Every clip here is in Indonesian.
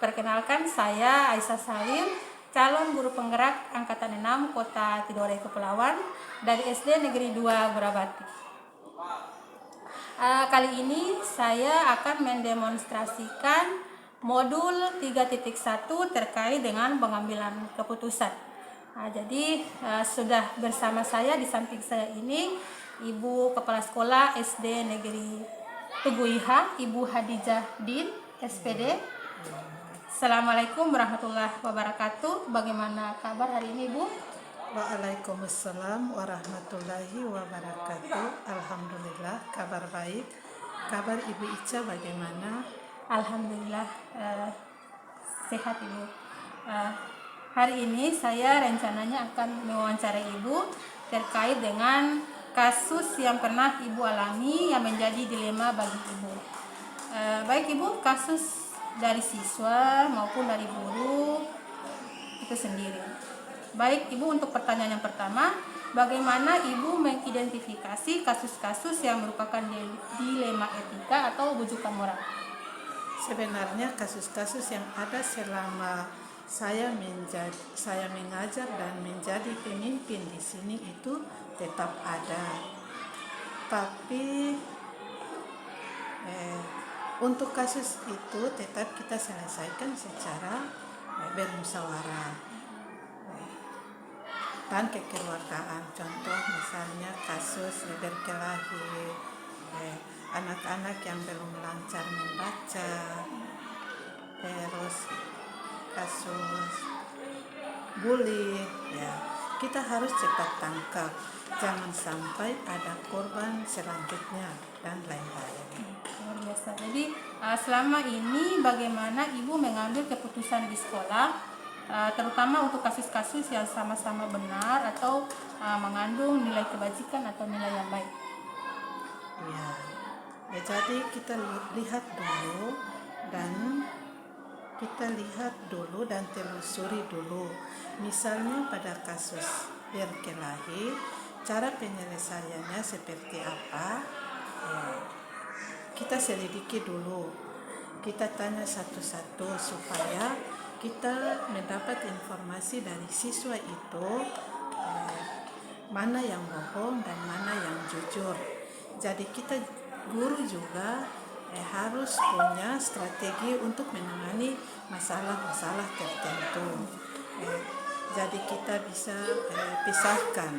Perkenalkan, saya Aisyah Salim, calon guru penggerak Angkatan 6 Kota Tidore Kepulauan dari SD Negeri 2 Burabati. Kali ini saya akan mendemonstrasikan modul 3.1 terkait dengan pengambilan keputusan. Jadi sudah bersama saya di samping saya ini Ibu Kepala Sekolah SD Negeri Tugu Iha, Ibu Hadijah Din, SPD. Assalamualaikum warahmatullahi wabarakatuh. Bagaimana kabar hari ini, Bu? Waalaikumsalam warahmatullahi wabarakatuh. Alhamdulillah, kabar baik. Kabar Ibu Ica bagaimana? Alhamdulillah sehat, Ibu. Hari ini saya rencananya akan mewawancarai Ibu terkait dengan kasus yang pernah Ibu alami yang menjadi dilema bagi Ibu. Baik Ibu, kasus dari siswa maupun dari guru itu sendiri. Baik Ibu, untuk pertanyaan yang pertama, bagaimana Ibu mengidentifikasi kasus-kasus yang merupakan dilema etika atau bujukan moral? Sebenarnya kasus-kasus yang ada selama saya mengajar dan menjadi pemimpin di sini itu tetap ada. Tapi untuk kasus itu tetap kita selesaikan secara bermusyawarah dan kekeluargaan. Contoh misalnya kasus berkelahi, anak-anak yang belum lancar membaca, terus kasus bully, kita harus cepat tangkap, jangan sampai ada korban selanjutnya dan lain-lain. Luar biasa. Jadi selama ini bagaimana Ibu mengambil keputusan di sekolah, terutama untuk kasus-kasus yang sama-sama benar atau mengandung nilai kebajikan atau nilai yang baik? Jadi kita lihat dulu dan telusuri dulu. Misalnya pada kasus berkelahi, cara penyelesaiannya seperti apa? Kita selidiki dulu, kita tanya satu-satu supaya kita mendapat informasi dari siswa itu mana yang bohong dan mana yang jujur. Jadi kita guru juga harus punya strategi untuk menangani masalah-masalah tertentu. Jadi kita bisa pisahkan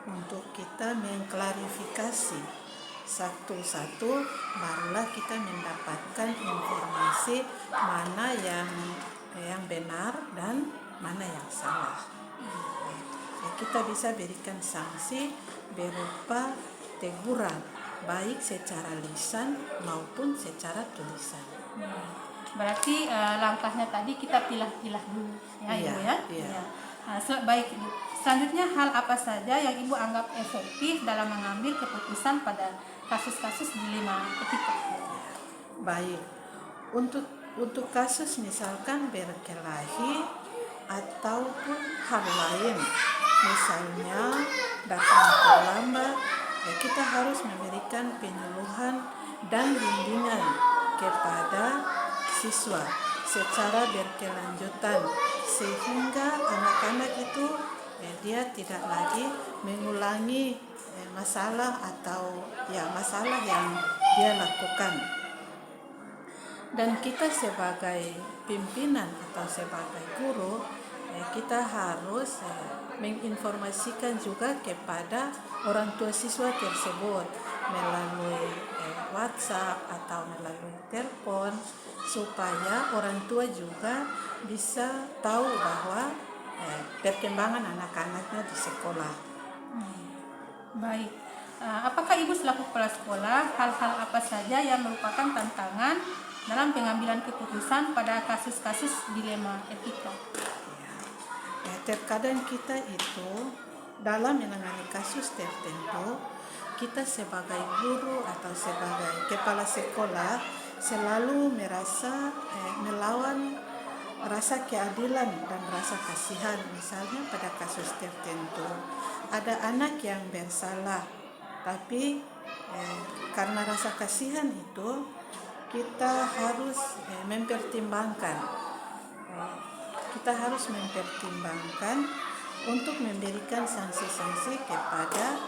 untuk kita mengklarifikasi satu-satu, barulah kita mendapatkan informasi mana yang benar dan mana yang salah. Kita bisa berikan sanksi berupa teguran, baik secara lisan maupun secara tulisan. Berarti langkahnya tadi kita pilah-pilah dulu, ya Ibu ya? Iya. Baik Ibu. Selanjutnya, hal apa saja yang Ibu anggap efektif dalam mengambil keputusan pada kasus-kasus dilema etika? Baik, untuk kasus misalkan berkelahi ataupun hal lain, misalnya datang terlambat, kita harus memberikan penyuluhan dan bimbingan kepada siswa secara berkelanjutan sehingga anak-anak itu dia tidak lagi mengulangi masalah yang dia lakukan. Dan kita sebagai pimpinan atau sebagai guru, kita harus menginformasikan juga kepada orang tua siswa tersebut melalui WhatsApp atau melalui telepon, supaya orang tua juga bisa tahu bahwa perkembangan anak-anaknya di sekolah. Baik, apakah Ibu selaku kepala sekolah, hal-hal apa saja yang merupakan tantangan dalam pengambilan keputusan pada kasus-kasus dilema etika? Terkadang kita itu dalam menangani kasus tertentu, kita sebagai guru atau sebagai kepala sekolah selalu merasa melawan rasa keadilan dan rasa kasihan. Misalnya pada kasus tertentu ada anak yang bersalah, tapi karena rasa kasihan itu kita harus mempertimbangkan kita harus mempertimbangkan untuk memberikan sanksi-sanksi kepada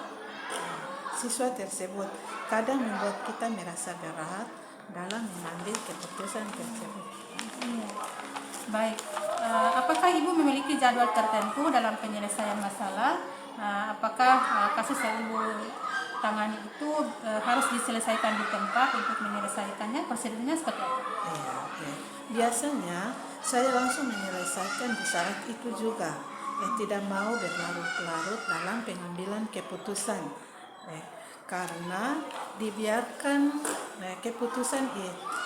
siswa tersebut. Kadang membuat kita merasa berat dalam mengambil keputusan tersebut. Iya. Baik, apakah Ibu memiliki jadwal tertentu dalam penyelesaian masalah? Apakah kasus yang Ibu tangani itu harus diselesaikan di tempat untuk menyelesaikannya? Prosedurnya seperti apa? Ya. Biasanya saya langsung menyelesaikan di saat itu juga. Tidak mau berlarut-larut dalam pengambilan keputusan. Karena dibiarkan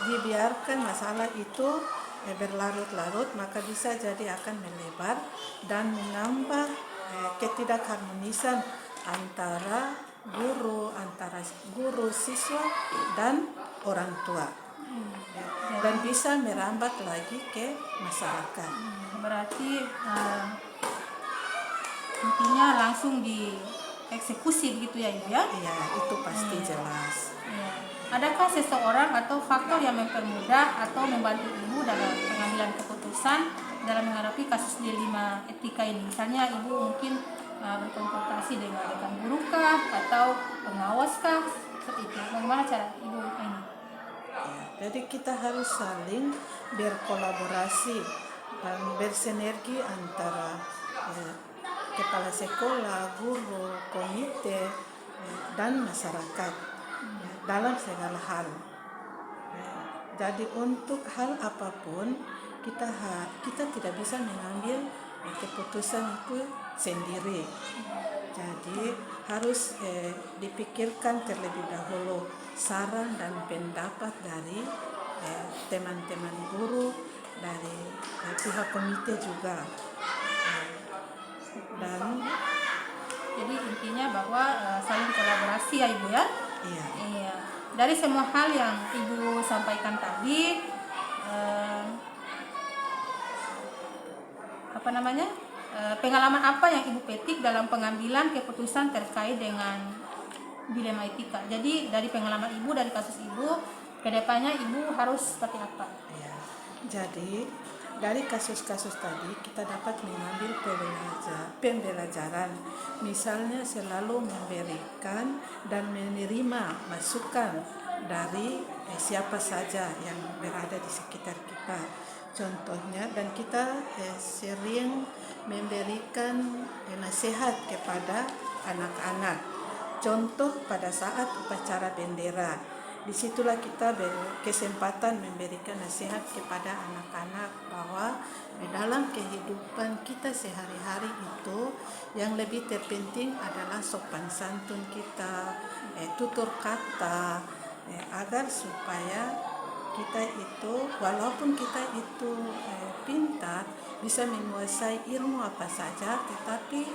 dibiarkan masalah itu berlarut-larut, maka bisa jadi akan melebar dan menambah ketidakharmonisan antara guru, siswa, dan orang tua. Dan bisa merambat lagi ke masyarakat. Berarti intinya langsung dieksekusi begitu ya Ibu ya? Iya, itu pasti jelas. Ya. Adakah seseorang atau faktor yang mempermudah atau membantu Ibu dalam pengambilan keputusan dalam menghadapi kasus dilema etika ini? Misalnya Ibu mungkin berkonsultasi dengan rekan guru kah atau pengawas kah? Seperti itu. Bagaimana cara Ibu ini? Jadi kita harus saling berkolaborasi dan bersinergi antara kepala sekolah, guru, komite, dan masyarakat dalam segala hal. Jadi untuk hal apapun kita tidak bisa mengambil keputusan itu sendiri. Jadi harus dipikirkan terlebih dahulu saran dan pendapat dari teman-teman guru, dari pihak komite juga. Dan jadi intinya bahwa saling kolaborasi ya Ibu ya? Iya. Dari semua hal yang Ibu sampaikan tadi, pengalaman apa yang Ibu petik dalam pengambilan keputusan terkait dengan dilema etika? Jadi dari pengalaman Ibu, dari kasus Ibu, kedepannya Ibu harus seperti apa? Jadi dari kasus-kasus tadi kita dapat mengambil pembelajaran. Misalnya selalu memberikan dan menerima masukan dari siapa saja yang berada di sekitar kita. Contohnya, dan kita sering memberikan nasihat kepada anak-anak. Contoh pada saat upacara bendera, disitulah kita berkesempatan memberikan nasihat kepada anak-anak bahwa dalam kehidupan kita sehari-hari itu yang lebih terpenting adalah sopan santun kita, tutur kata, agar supaya kita itu walaupun kita itu pintar, bisa menguasai ilmu apa saja, tetapi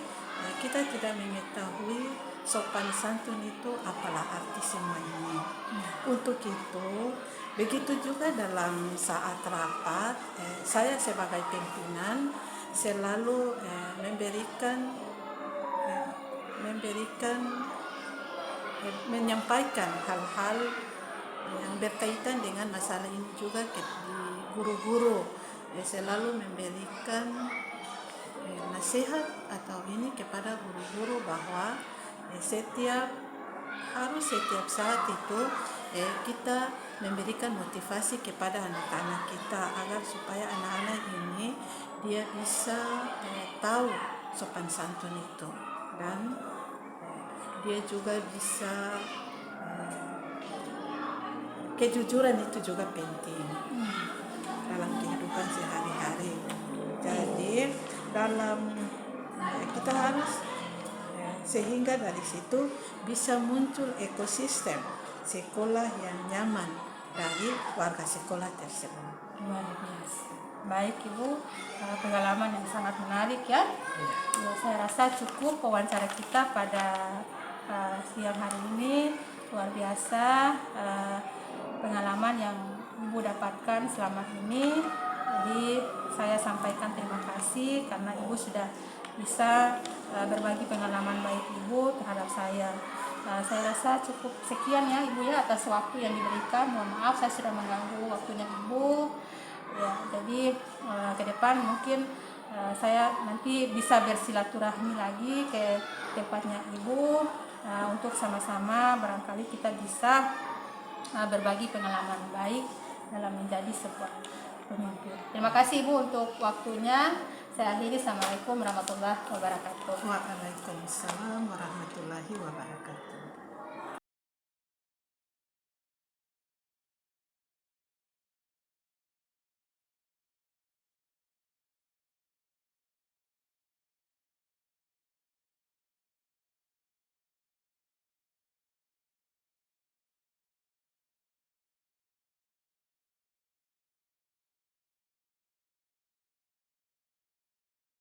kita tidak mengetahui sopan santun itu apalah arti semua ini. Untuk itu, begitu juga dalam saat rapat, saya sebagai pimpinan selalu menyampaikan hal-hal yang berkaitan dengan masalah ini juga ke guru-guru. Selalu memberikan nasihat atau ini kepada guru-guru bahwa setiap saat itu kita memberikan motivasi kepada anak-anak kita agar supaya anak-anak ini dia bisa tahu sopan santun itu, dan dia juga bisa kejujuran itu juga penting dalam kehidupan sehari-hari. Jadi kita harus sehingga dari situ bisa muncul ekosistem sekolah yang nyaman dari warga sekolah tersebut. Luar biasa. Baik Ibu, pengalaman yang sangat menarik ya. Saya rasa cukup wawancara kita pada siang hari ini. Luar biasa pengalaman yang Ibu dapatkan selama ini. Jadi saya sampaikan terima kasih karena Ibu sudah bisa berbagi pengalaman baik Ibu terhadap saya. Saya rasa cukup sekian ya Ibu ya atas waktu yang diberikan. Mohon maaf saya sudah mengganggu waktunya Ibu. Ya, jadi ke depan mungkin saya nanti bisa bersilaturahmi lagi ke tempatnya Ibu untuk sama-sama barangkali kita bisa berbagi pengalaman baik dalam menjadi sebuah pemimpin. Terima kasih Ibu untuk waktunya. Saya akhiri. Assalamualaikum warahmatullahi wabarakatuh. Waalaikumsalam warahmatullahi wabarakatuh.